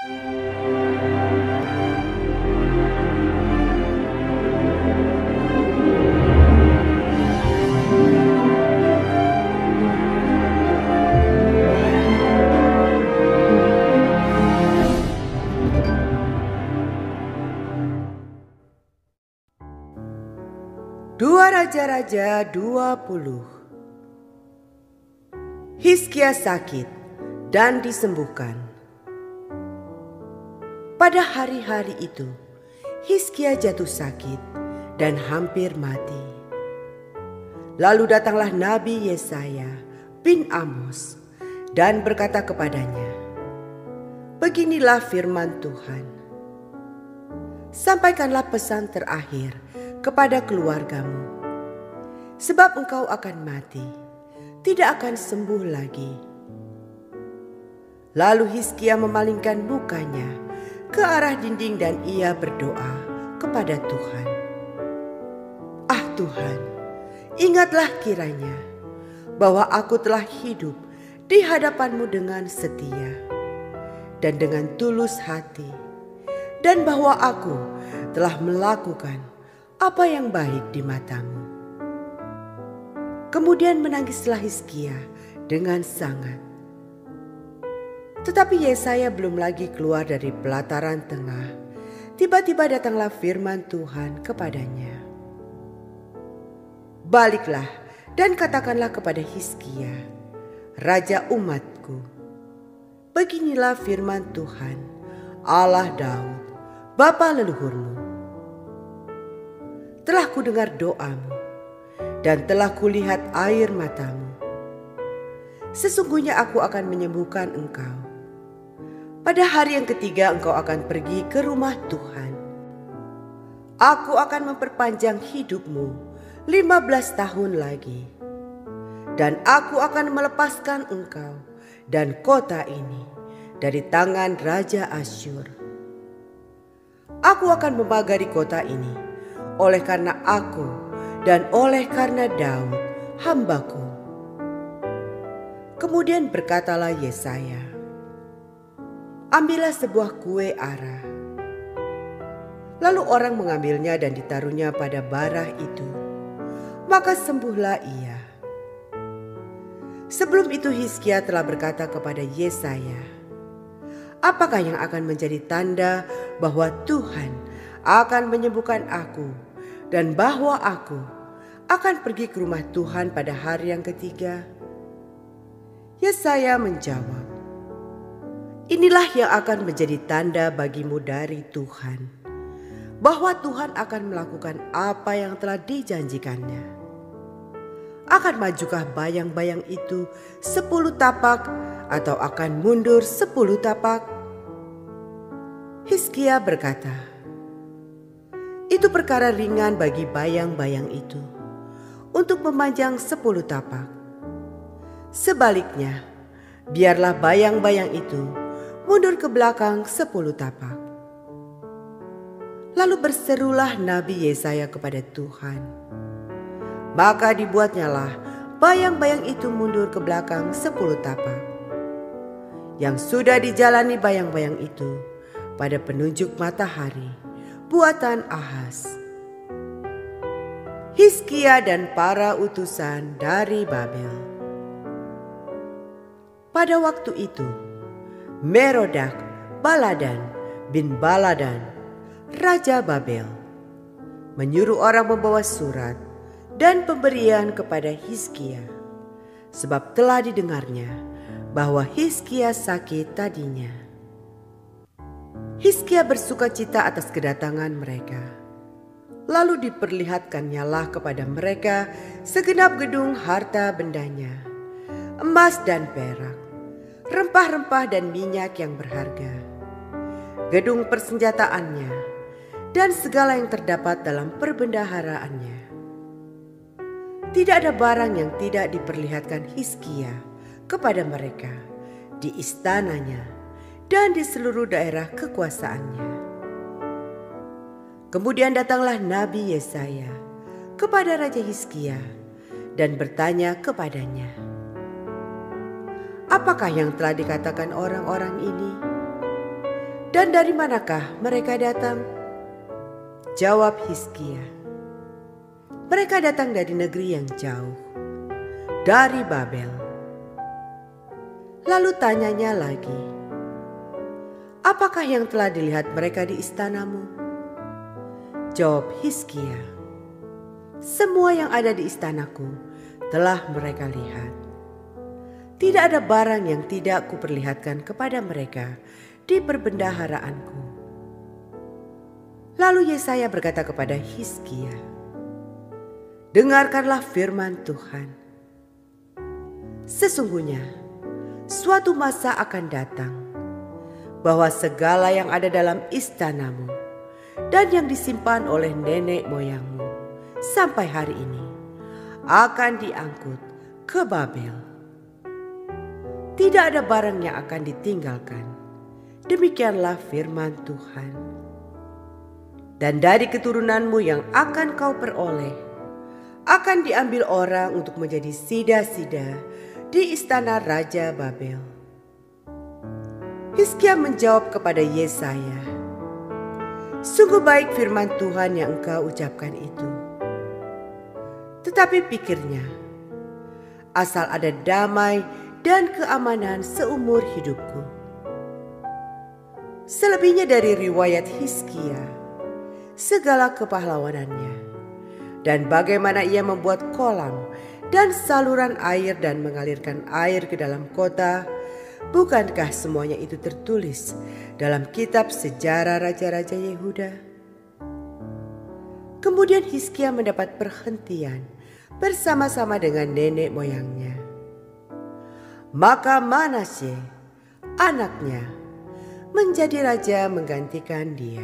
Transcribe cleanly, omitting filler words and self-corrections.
Dua Raja-Raja 20. Hizkia sakit dan disembuhkan. Pada hari-hari itu, Hizkia jatuh sakit dan hampir mati. Lalu datanglah Nabi Yesaya bin Amos dan berkata kepadanya, "Beginilah firman Tuhan. Sampaikanlah pesan terakhir kepada keluargamu, sebab engkau akan mati, tidak akan sembuh lagi." Lalu Hizkia memalingkan mukanya ke arah dinding dan ia berdoa kepada Tuhan. "Ah Tuhan, ingatlah kiranya bahwa aku telah hidup di hadapan-Mu dengan setia dan dengan tulus hati, dan bahwa aku telah melakukan apa yang baik di mata-Mu." Kemudian menangislah Hizkia dengan sangat. Tetapi Yesaya belum lagi keluar dari pelataran tengah. Tiba-tiba datanglah firman Tuhan kepadanya. "Baliklah dan katakanlah kepada Hizkia, raja umatku, beginilah firman Tuhan, Allah Daud, bapa leluhurmu. Telah kudengar doamu dan telah kulihat air matamu. Sesungguhnya aku akan menyembuhkan engkau. Pada hari yang ketiga engkau akan pergi ke rumah Tuhan. Aku akan memperpanjang hidupmu 15 tahun lagi. Dan aku akan melepaskan engkau dan kota ini dari tangan Raja Asyur. Aku akan memagari kota ini oleh karena aku dan oleh karena Daud, hambaku." Kemudian berkatalah Yesaya, "Ambillah sebuah kue ara." Lalu orang mengambilnya dan ditaruhnya pada barah itu, maka sembuhlah ia. Sebelum itu Hizkia telah berkata kepada Yesaya, "Apakah yang akan menjadi tanda bahwa Tuhan akan menyembuhkan aku dan bahwa aku akan pergi ke rumah Tuhan pada hari yang ketiga?" Yesaya menjawab, "Inilah yang akan menjadi tanda bagimu dari Tuhan, bahwa Tuhan akan melakukan apa yang telah dijanjikannya. Akan majukah bayang-bayang itu 10 tapak atau akan mundur 10 tapak?" Hizkia berkata, "Itu perkara ringan bagi bayang-bayang itu untuk memanjang 10 tapak. Sebaliknya, biarlah bayang-bayang itu mundur ke belakang 10 tapak." Lalu berserulah Nabi Yesaya kepada Tuhan. Maka dibuatnyalah bayang-bayang itu mundur ke belakang 10 tapak. Yang sudah dijalani bayang-bayang itu pada penunjuk matahari buatan Ahaz. Hizkia dan para utusan dari Babel. Pada waktu itu, Merodak Baladan bin Baladan, raja Babel, menyuruh orang membawa surat dan pemberian kepada Hizkia, sebab telah didengarnya bahwa Hizkia sakit tadinya. Hizkia bersukacita atas kedatangan mereka. Lalu diperlihatkannyalah kepada mereka segenap gedung harta bendanya, emas dan perak, rempah-rempah dan minyak yang berharga, gedung persenjataannya, dan segala yang terdapat dalam perbendaharaannya. Tidak ada barang yang tidak diperlihatkan Hizkia kepada mereka di istananya dan di seluruh daerah kekuasaannya. Kemudian datanglah Nabi Yesaya kepada Raja Hizkia dan bertanya kepadanya, "Apakah yang telah dikatakan orang-orang ini?" Dan dari manakah mereka datang? Jawab Hizkia, mereka datang dari negeri yang jauh, dari Babel. Lalu tanyanya lagi, apakah yang telah dilihat mereka di istanamu? Jawab Hizkia, semua yang ada di istanaku telah mereka lihat. Tidak ada barang yang tidak kuperlihatkan kepada mereka di perbendaharaanku. Lalu Yesaya berkata kepada Hizkia, dengarkanlah firman Tuhan. Sesungguhnya suatu masa akan datang bahwa segala yang ada dalam istanamu dan yang disimpan oleh nenek moyangmu sampai hari ini akan diangkut ke Babel. Tidak ada barang yang akan ditinggalkan. Demikianlah firman Tuhan. Dan dari keturunanmu yang akan kau peroleh, akan diambil orang untuk menjadi sida-sida di istana Raja Babel. Hizkia menjawab kepada Yesaya, sungguh baik firman Tuhan yang engkau ucapkan itu. Tetapi pikirnya, asal ada damai dan keamanan seumur hidupku. Selebihnya dari riwayat Hizkia, segala kepahlawanannya, dan bagaimana ia membuat kolam dan saluran air dan mengalirkan air ke dalam kota, bukankah semuanya itu tertulis dalam kitab sejarah raja-raja Yehuda? Kemudian Hizkia mendapat perhentian bersama-sama dengan nenek moyangnya. Maka Manasye, anaknya, menjadi raja menggantikan dia.